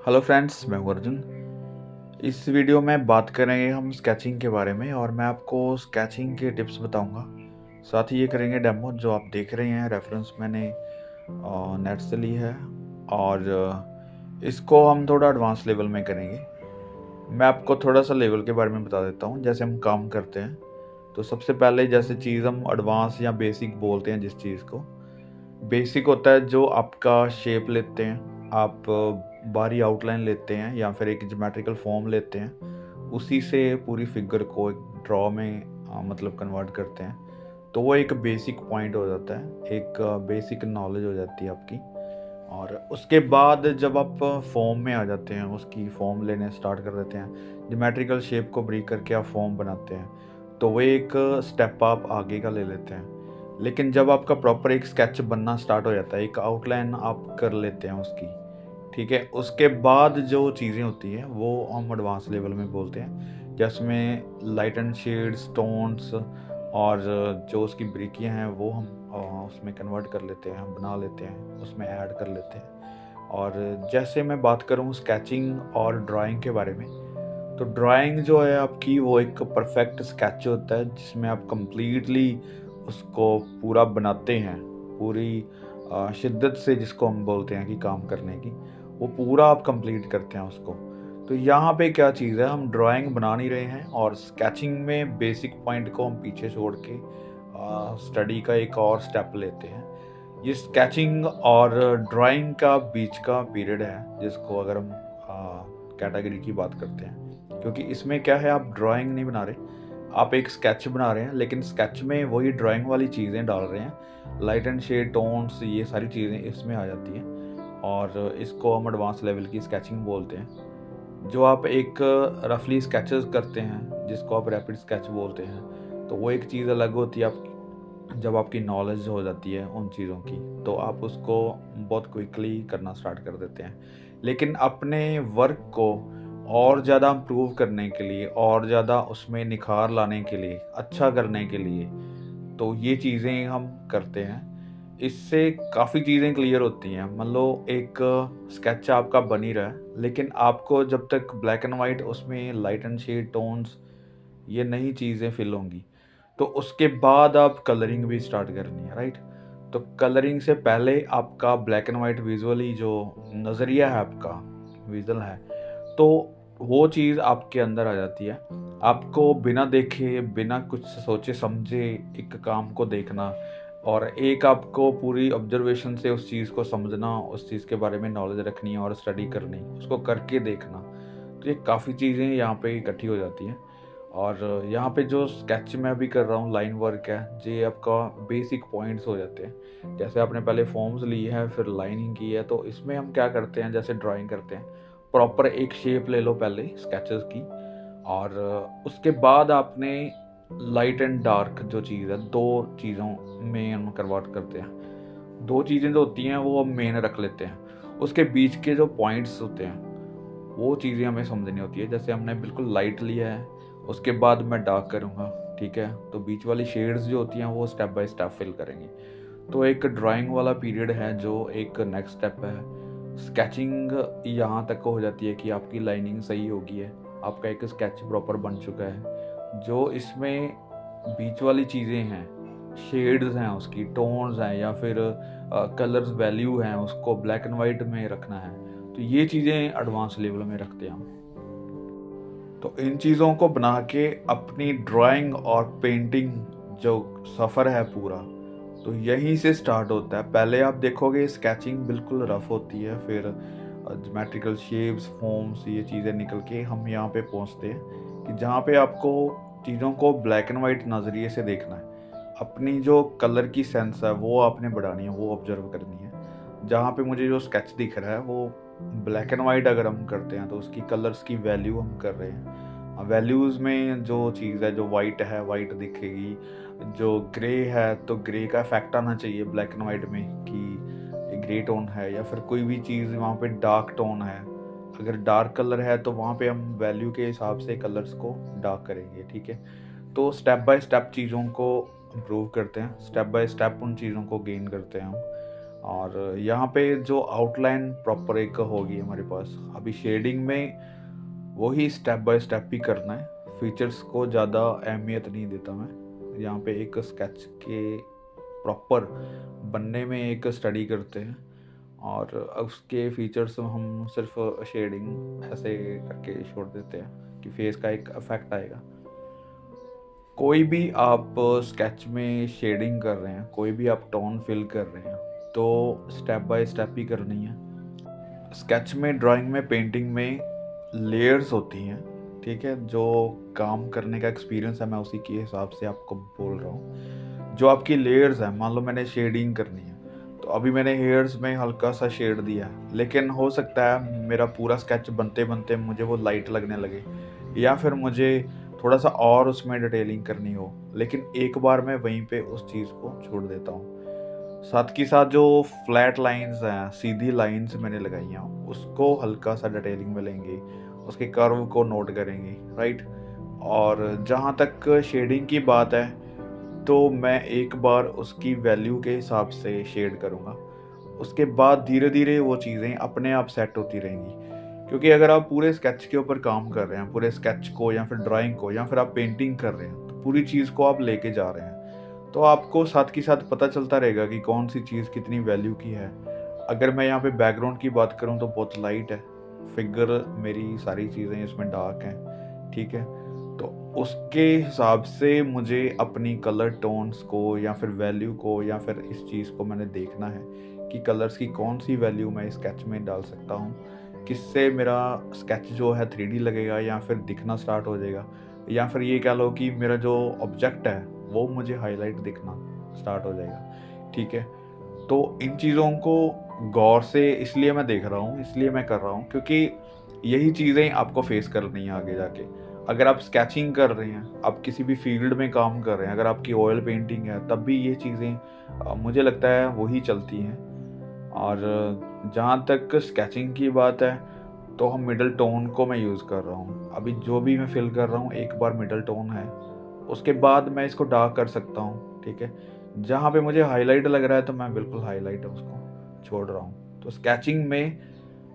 Hello friends, मैं हूँ अर्जुन। इस वीडियो में बात करेंगे हम स्केचिंग के बारे में और मैं आपको स्केचिंग के टिप्स बताऊंगा। साथ ही ये करेंगे डेमो जो आप देख रहे हैं, रेफरेंस मैंने नेट से ली है और इसको हम थोड़ा एडवांस लेवल में करेंगे। मैं आपको थोड़ा सा लेवल के बारे में बता देता हूँ जैसे हम काम करते हैं। तो सबसे पहले जैसे चीज़ हम एडवांस या बेसिक बोलते हैं, जिस चीज़ को बेसिक होता है जो आपका शेप लेते हैं, आप बाहरी आउटलाइन लेते हैं या फिर एक ज्योमेट्रिकल फॉर्म लेते हैं, उसी से पूरी फिगर को एक ड्रॉ में मतलब कन्वर्ट करते हैं। तो वो एक बेसिक पॉइंट हो जाता है, एक बेसिक नॉलेज हो जाती है आपकी। और उसके बाद जब आप फॉर्म में आ जाते हैं, उसकी फॉर्म लेने स्टार्ट कर देते हैं, ज्योमेट्रिकल शेप को ब्रेक करके आप फॉर्म बनाते हैं, तो वो एक स्टेप आप आगे का ले लेते हैं। लेकिन जब आपका प्रॉपर एक स्केच बनना स्टार्ट हो जाता है, एक आउटलाइन आप कर लेते हैं उसकी, ठीक है, उसके बाद जो चीज़ें होती हैं वो हम एडवांस लेवल में बोलते हैं, जिसमें लाइट एंड शेड्स, टोन्स और जो उसकी बारीकियाँ हैं वो हम उसमें कन्वर्ट कर लेते हैं, बना लेते हैं, उसमें ऐड कर लेते हैं। और जैसे मैं बात करूँ स्केचिंग और ड्राइंग के बारे में, तो ड्राइंग जो है आपकी वो एक परफेक्ट स्केच होता है जिसमें आप कंप्लीटली उसको पूरा बनाते हैं, पूरी शिद्दत से, जिसको हम बोलते हैं कि काम करने की, वो पूरा आप कंप्लीट करते हैं उसको। तो यहाँ पे क्या चीज़ है, हम ड्राइंग बना नहीं रहे हैं और स्केचिंग में बेसिक पॉइंट को हम पीछे छोड़ के स्टडी का एक और स्टेप लेते हैं। ये स्केचिंग और ड्राइंग का बीच का पीरियड है, जिसको अगर हम कैटेगरी की बात करते हैं, क्योंकि इसमें क्या है, आप ड्राइंग नहीं बना रहे, आप एक स्केच बना रहे हैं, लेकिन स्केच में वही ड्राइंग वाली चीज़ें डाल रहे हैं, लाइट एंड शेड, टोन्स, ये सारी चीज़ें इसमें आ जाती हैं। और इसको हम एडवांस लेवल की स्केचिंग बोलते हैं। जो आप एक रफली स्केचेस करते हैं, जिसको आप रैपिड स्केच बोलते हैं, तो वो एक चीज़ अलग होती है। आप जब आपकी नॉलेज हो जाती है उन चीज़ों की, तो आप उसको बहुत क्विकली करना स्टार्ट कर देते हैं। लेकिन अपने वर्क को और ज़्यादा इम्प्रूव करने के लिए, और ज़्यादा उसमें निखार लाने के लिए, अच्छा करने के लिए, तो ये चीज़ें हम करते हैं। इससे काफ़ी चीज़ें क्लियर होती हैं। मान लो एक स्केच आपका बन ही रहा है, लेकिन आपको जब तक ब्लैक एंड वाइट उसमें लाइट एंड शेड, टोन्स, ये नई चीज़ें फिल होंगी, तो उसके बाद आप कलरिंग भी स्टार्ट करनी है, राइट? तो कलरिंग से पहले आपका ब्लैक एंड वाइट विजुअली जो नज़रिया है आपका, विज़ुअल है, तो वो चीज़ आपके अंदर आ जाती है। आपको बिना देखे, बिना कुछ सोचे समझे एक काम को देखना, और एक आपको पूरी ऑब्जर्वेशन से उस चीज़ को समझना, उस चीज़ के बारे में नॉलेज रखनी और स्टडी करनी, उसको करके देखना। तो ये काफ़ी चीज़ें यहाँ पे इकट्ठी हो जाती हैं। और यहाँ पे जो स्केच मैं अभी कर रहा हूँ, लाइन वर्क है, ये आपका बेसिक पॉइंट्स हो जाते हैं। जैसे आपने पहले फॉर्म्स ली है, फिर लाइनिंग की है, तो इसमें हम क्या करते हैं, जैसे ड्राइंग करते हैं, प्रॉपर एक शेप ले लो पहले स्केचेस की, और उसके बाद आपने लाइट एंड डार्क जो चीज़ है, दो चीज़ों में हम कन्वर्ट करते हैं। दो चीज़ें जो होती हैं वो हम मेन रख लेते हैं। उसके बीच के जो पॉइंट्स होते हैं, वो चीज़ें हमें समझनी होती है। जैसे हमने बिल्कुल लाइट लिया है, उसके बाद मैं डार्क करूँगा, ठीक है? तो बीच वाली शेड्स जो होती हैं वो स्टेप बाय स्टेप फिल करेंगे। तो एक ड्राइंग वाला पीरियड है जो एक नेक्स्ट स्टेप है। स्केचिंग यहाँ तक हो जाती है कि आपकी लाइनिंग सही हो गई है, आपका एक स्केच प्रॉपर बन चुका है। जो इसमें बीच वाली चीज़ें हैं, शेड्स हैं उसकी, टोन्स हैं, या फिर कलर्स वैल्यू हैं, उसको ब्लैक एंड वाइट में रखना है। तो ये चीज़ें एडवांस लेवल में रखते हैं हम। तो इन चीज़ों को बना के अपनी ड्राइंग और पेंटिंग जो सफ़र है पूरा, तो यहीं से स्टार्ट होता है। पहले आप देखोगे स्केचिंग बिल्कुल रफ होती है, फिर ज्योमेट्रिकल शेप्स, फॉर्म्स, ये चीज़ें निकल के हम यहाँ पे पहुँचते हैं कि जहाँ पे आपको चीज़ों को ब्लैक एंड वाइट नज़रिए से देखना है। अपनी जो कलर की सेंस है वो आपने बढ़ानी है, वो ऑब्जर्व करनी है। जहाँ पे मुझे जो स्केच दिख रहा है वो ब्लैक एंड वाइट अगर हम करते हैं, तो उसकी कलर्स की वैल्यू हम कर रहे हैं। वैल्यूज़ में जो चीज़ है, जो वाइट है वाइट दिखेगी, जो ग्रे है तो ग्रे का इफेक्ट आना चाहिए ब्लैक एंड वाइट में कि ये ग्रे टोन है, या फिर कोई भी चीज़ वहाँ पे डार्क टोन है, अगर डार्क कलर है तो वहाँ पे हम वैल्यू के हिसाब से कलर्स को डार्क करेंगे, ठीक है? तो स्टेप बाय स्टेप चीज़ों को इम्प्रूव करते हैं, स्टेप बाय स्टेप उन चीज़ों को गेन करते हैं हम। और यहाँ पे जो आउटलाइन प्रॉपर एक होगी हमारे पास। अभी शेडिंग में वही स्टेप बाय स्टेप ही करना है, फीचर्स को ज़्यादा अहमियत नहीं देता मैं। यहाँ पे एक स्केच के प्रॉपर बनने में एक स्टडी करते हैं और उसके फीचर्स हम सिर्फ शेडिंग ऐसे करके छोड़ देते हैं कि फेस का एक इफेक्ट आएगा। कोई भी आप स्केच में शेडिंग कर रहे हैं, कोई भी आप टोन फिल कर रहे हैं, तो स्टेप बाय स्टेप ही करनी है। स्केच में, ड्राइंग में, पेंटिंग में लेयर्स होती हैं, ठीक है। जो काम करने का एक्सपीरियंस है मैं उसी के हिसाब से आपको बोल रहा हूँ। जो आपकी लेयर्स हैं, मान लो मैंने शेडिंग करनी है, तो अभी मैंने हेयर्स में हल्का सा शेड दिया है, लेकिन हो सकता है मेरा पूरा स्केच बनते बनते मुझे वो लाइट लगने लगे, या फिर मुझे थोड़ा सा और उसमें डिटेलिंग करनी हो, लेकिन एक बार मैं वहीं पे उस चीज़ को छोड़ देता हूँ। साथ के साथ जो फ्लैट लाइंस हैं, सीधी लाइंस मैंने लगाई हैं, उसको हल्का सा डिटेलिंग में लेंगे, उसके कर्व को नोट करेंगे, राइट। और जहाँ तक शेडिंग की बात है, तो मैं एक बार उसकी वैल्यू के हिसाब से शेड करूँगा। उसके बाद धीरे-धीरे वो चीज़ें अपने आप सेट होती रहेंगी। क्योंकि अगर आप पूरे स्केच के ऊपर काम कर रहे हैं, पूरे स्केच को या फिर ड्राइंग को या फिर आप पेंटिंग कर रहे हैं, तो पूरी चीज़ को आप लेके जा रहे हैं। तो आपको साथ के साथ पता चलता रहेगा कि कौन-सी चीज़ कितनी वैल्यू की है। अगर मैं यहाँ पे बैकग्राउंड की बात करूँ तो बहुत लाइट है, फिगर मेरी सारी चीज़ें इसमें डार्क हैं, ठीक है। तो उसके हिसाब से मुझे अपनी कलर टोन्स को या फिर वैल्यू को या फिर इस चीज़ को मैंने देखना है कि कलर्स की कौन-सी वैल्यू मैं इस स्केच में डाल सकता हूँ। किससे मेरा स्केच जो है 3D लगेगा या फिर दिखना स्टार्ट हो जाएगा, या फिर ये कह लो कि मेरा जो ऑब्जेक्ट है वो मुझे हाईलाइट दिखना स्टार्ट हो जाएगा, ठीक है। तो इन चीज़ों को गौर से इसलिए मैं देख रहा हूँ, इसलिए मैं कर रहा हूँ, क्योंकि यही चीज़ें आपको फेस करनी है आगे जाके। अगर आप स्केचिंग कर रहे हैं, आप किसी भी फ़ील्ड में काम कर रहे हैं, अगर आपकी ऑयल पेंटिंग है, तब भी ये चीज़ें मुझे लगता है वही चलती हैं। और जहाँ तक स्केचिंग की बात है, तो हम मिडल टोन को मैं यूज़ कर रहा हूँ। अभी जो भी मैं फ़िल कर रहा हूँ, एक बार मिडल टोन है, उसके बाद मैं इसको डार्क कर सकता हूँ, ठीक है। जहाँ पे मुझे हाइलाइट लग रहा है, तो मैं बिल्कुल हाइलाइट उसको छोड़ रहा हूँ। तो स्केचिंग में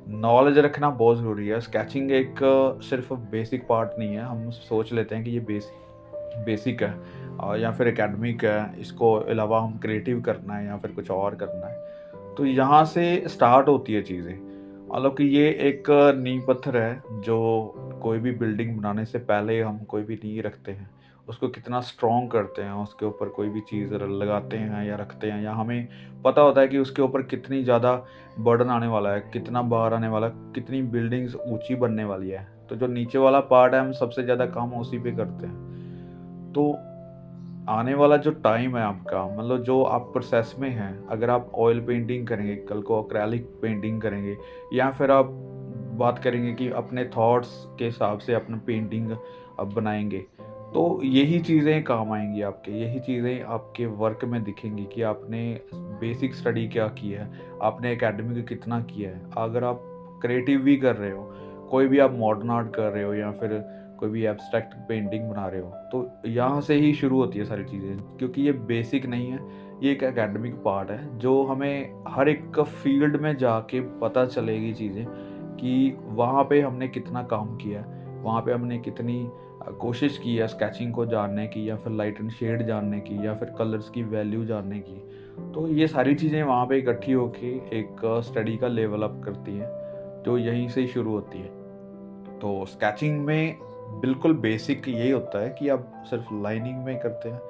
नॉलेज रखना बहुत ज़रूरी है। स्केचिंग एक सिर्फ़ बेसिक पार्ट नहीं है, हम सोच लेते हैं कि ये बेसिक है या फिर एकेडमिक है, इसको अलावा हम क्रिएटिव करना है या फिर कुछ और करना है। तो यहाँ से स्टार्ट होती है चीज़ें। मतलब कि ये एक नींव पत्थर है, जो कोई भी बिल्डिंग बनाने से पहले हम कोई भी नींव रखते हैं, उसको कितना स्ट्रॉन्ग करते हैं, उसके ऊपर कोई भी चीज़ लगाते हैं या रखते हैं, या हमें पता होता है कि उसके ऊपर कितनी ज़्यादा बर्डन आने वाला है, कितना भार आने वाला है, कितनी बिल्डिंग्स ऊँची बनने वाली है। तो जो नीचे वाला पार्ट है, हम सबसे ज़्यादा काम उसी पे करते हैं। तो आने वाला जो टाइम है आपका, मतलब जो आप प्रोसेस में हैं, अगर आप ऑयल पेंटिंग करेंगे, कल को एक्रेलिक पेंटिंग करेंगे, या फिर आप बात करेंगे कि अपने थॉट्स के हिसाब से अपना पेंटिंग आप बनाएँगे, तो यही चीज़ें काम आएँगी आपके, यही चीज़ें आपके वर्क में दिखेंगी कि आपने बेसिक स्टडी क्या की है, आपने एकेडमिक कितना किया है। अगर आप क्रिएटिव भी कर रहे हो, कोई भी आप मॉडर्न आर्ट कर रहे हो या फिर कोई भी एब्स्ट्रैक्ट पेंटिंग बना रहे हो, तो यहाँ से ही शुरू होती है सारी चीज़ें, क्योंकि ये बेसिक नहीं है, ये एक एकेडमिक पार्ट है जो हमें हर एक फील्ड में जाके पता चलेगी चीज़ें कि वहाँ पे हमने कितना काम किया है, वहाँ पे हमने कितनी कोशिश की है स्केचिंग को जानने की, या फिर लाइट एंड शेड जानने की, या फिर कलर्स की वैल्यू जानने की। तो ये सारी चीज़ें वहाँ पे इकट्ठी होके एक स्टडी का लेवल अप करती हैं, जो यहीं से ही शुरू होती है। तो स्केचिंग में बिल्कुल बेसिक यही होता है कि आप सिर्फ लाइनिंग में करते हैं,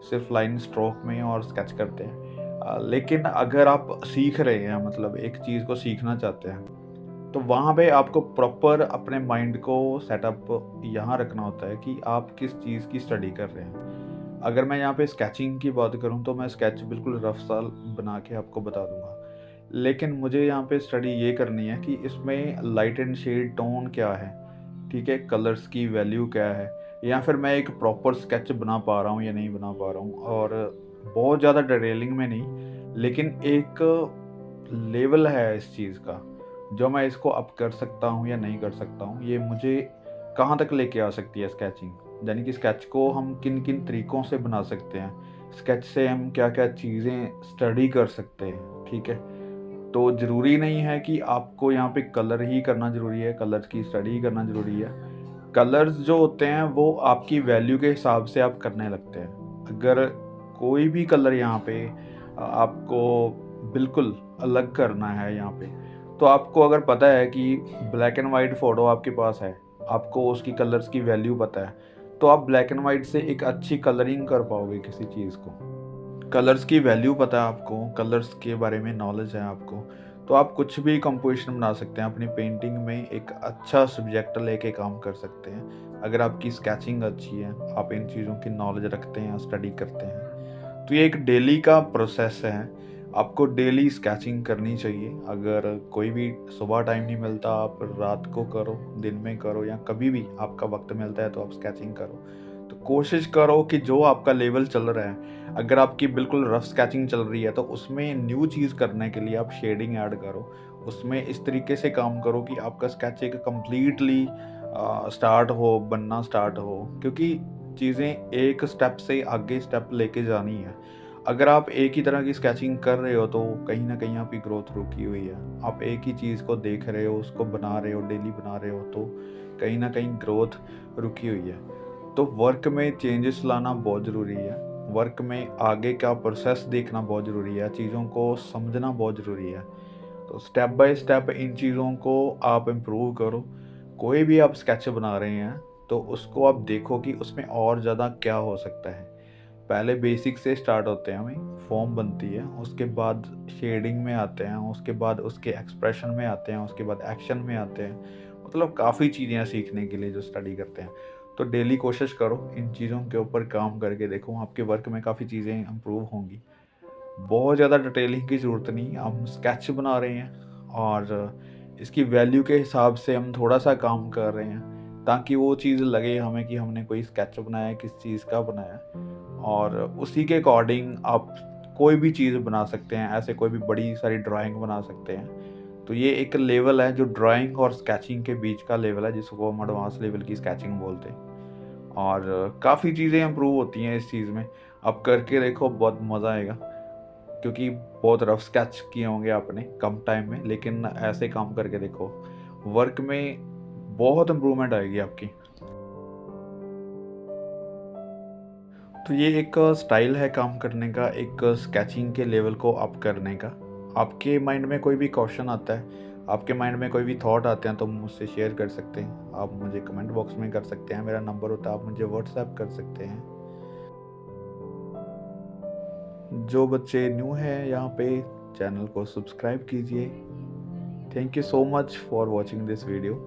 सिर्फ लाइन स्ट्रोक में और स्केच करते हैं। लेकिन अगर आप सीख रहे हैं, मतलब एक चीज़ को सीखना चाहते हैं, तो वहाँ पे आपको प्रॉपर अपने माइंड को सेटअप यहाँ रखना होता है कि आप किस चीज़ की स्टडी कर रहे हैं। अगर मैं यहाँ पे स्केचिंग की बात करूँ, तो मैं स्केच बिल्कुल रफ सा बना के आपको बता दूँगा। लेकिन मुझे यहाँ पे स्टडी ये करनी है कि इसमें लाइट एंड शेड टोन क्या है, ठीक है, कलर्स की वैल्यू क्या है, या फिर मैं एक प्रॉपर स्केच बना पा रहा हूँ या नहीं बना पा रहा हूँ। और बहुत ज़्यादा डिटेलिंग में नहीं, लेकिन एक लेवल है इस चीज़ का, जो मैं इसको अप कर सकता हूँ या नहीं कर सकता हूँ, ये मुझे कहाँ तक लेके आ सकती है स्केचिंग। यानी कि स्केच को हम किन किन तरीक़ों से बना सकते हैं, स्केच से हम क्या-क्या चीज़ें स्टडी कर सकते हैं, ठीक है? तो ज़रूरी नहीं है कि आपको यहाँ पे कलर ही करना ज़रूरी है, कलर की स्टडी ही करना ज़रूरी है। कलर्स जो होते हैं वो आपकी वैल्यू के हिसाब से आप करने लगते हैं। अगर कोई भी कलर यहाँ पे आपको बिल्कुल अलग करना है यहाँ पे, तो आपको अगर पता है कि ब्लैक एंड व्हाइट फ़ोटो आपके पास है, आपको उसकी कलर्स की वैल्यू पता है, तो आप ब्लैक एंड व्हाइट से एक अच्छी कलरिंग कर पाओगे किसी चीज़ को। कलर्स की वैल्यू पता है आपको, कलर्स के बारे में नॉलेज है आपको, तो आप कुछ भी कंपोज़िशन बना सकते हैं। अपनी पेंटिंग में एक अच्छा सब्जेक्ट लेके काम कर सकते हैं। अगर आपकी स्केचिंग अच्छी है, आप इन चीज़ों की नॉलेज रखते हैं, स्टडी करते हैं, तो ये एक डेली का प्रोसेस है। आपको डेली स्केचिंग करनी चाहिए। अगर कोई भी सुबह टाइम नहीं मिलता, आप रात को करो, दिन में करो या कभी भी आपका वक़्त मिलता है तो आप स्केचिंग करो। तो कोशिश करो कि जो आपका लेवल चल रहा है, अगर आपकी बिल्कुल रफ स्केचिंग चल रही है तो उसमें न्यू चीज़ करने के लिए आप शेडिंग ऐड करो। उसमें इस तरीके से काम करो कि आपका स्केच एक कंप्लीटली स्टार्ट हो, बनना स्टार्ट हो, क्योंकि चीज़ें एक स्टेप से आगे स्टेप लेके जानी है। अगर आप एक ही तरह की स्केचिंग कर रहे हो तो कहीं न कहीं आपकी ग्रोथ रुकी हुई है। आप एक ही चीज़ को देख रहे हो, उसको बना रहे हो, डेली बना रहे हो, तो कहीं न कहीं ग्रोथ रुकी हुई है। तो वर्क में चेंजेस लाना बहुत ज़रूरी है। वर्क में आगे का प्रोसेस देखना बहुत ज़रूरी है, चीज़ों को समझना बहुत ज़रूरी है। तो स्टेप बाय स्टेप इन चीज़ों को आप इम्प्रूव करो। कोई भी आप स्केच बना रहे हैं, तो उसको आप देखो कि उसमें और ज़्यादा क्या हो सकता है। पहले बेसिक से स्टार्ट होते हैं हमें, फॉर्म बनती है, उसके बाद शेडिंग में आते हैं, उसके बाद उसके एक्सप्रेशन में आते हैं, उसके बाद एक्शन में आते हैं। मतलब काफ़ी चीज़ें हैं सीखने के लिए जो स्टडी करते हैं। तो डेली कोशिश करो, इन चीज़ों के ऊपर काम करके देखो, आपके वर्क में काफ़ी चीज़ें इम्प्रूव होंगी। बहुत ज़्यादा डिटेलिंग की ज़रूरत नहीं, हम स्केच बना रहे हैं और इसकी वैल्यू के हिसाब से हम थोड़ा-सा काम कर रहे हैं, ताकि वो चीज़ लगे हमें कि हमने कोई स्केच बनाया है, किस चीज़ का बनाया है। और उसी के अकॉर्डिंग आप कोई भी चीज़ बना सकते हैं, ऐसे कोई भी बड़ी सारी ड्राइंग बना सकते हैं। तो ये एक लेवल है जो ड्राइंग और स्केचिंग के बीच का लेवल है, जिसको हम एडवांस लेवल की स्केचिंग बोलते हैं। और काफ़ी चीज़ें इम्प्रूव होती हैं इस चीज़ में। आप करके देखो, बहुत मज़ा आएगा, क्योंकि बहुत रफ स्केच किए होंगे आपने कम टाइम में, लेकिन ऐसे काम करके देखो, वर्क में बहुत इम्प्रूवमेंट आएगी आपकी। तो ये एक स्टाइल है काम करने का, एक स्केचिंग के लेवल को अप करने का। आपके माइंड में कोई भी क्वेश्चन आता है, आपके माइंड में कोई भी थॉट आते हैं, तो मुझसे शेयर कर सकते हैं। आप मुझे कमेंट बॉक्स में कर सकते हैं, मेरा नंबर होता है, आप मुझे व्हाट्सएप कर सकते हैं। जो बच्चे न्यू हैं यहाँ पे, चैनल को सब्सक्राइब कीजिए। Thank you so much for watching this video.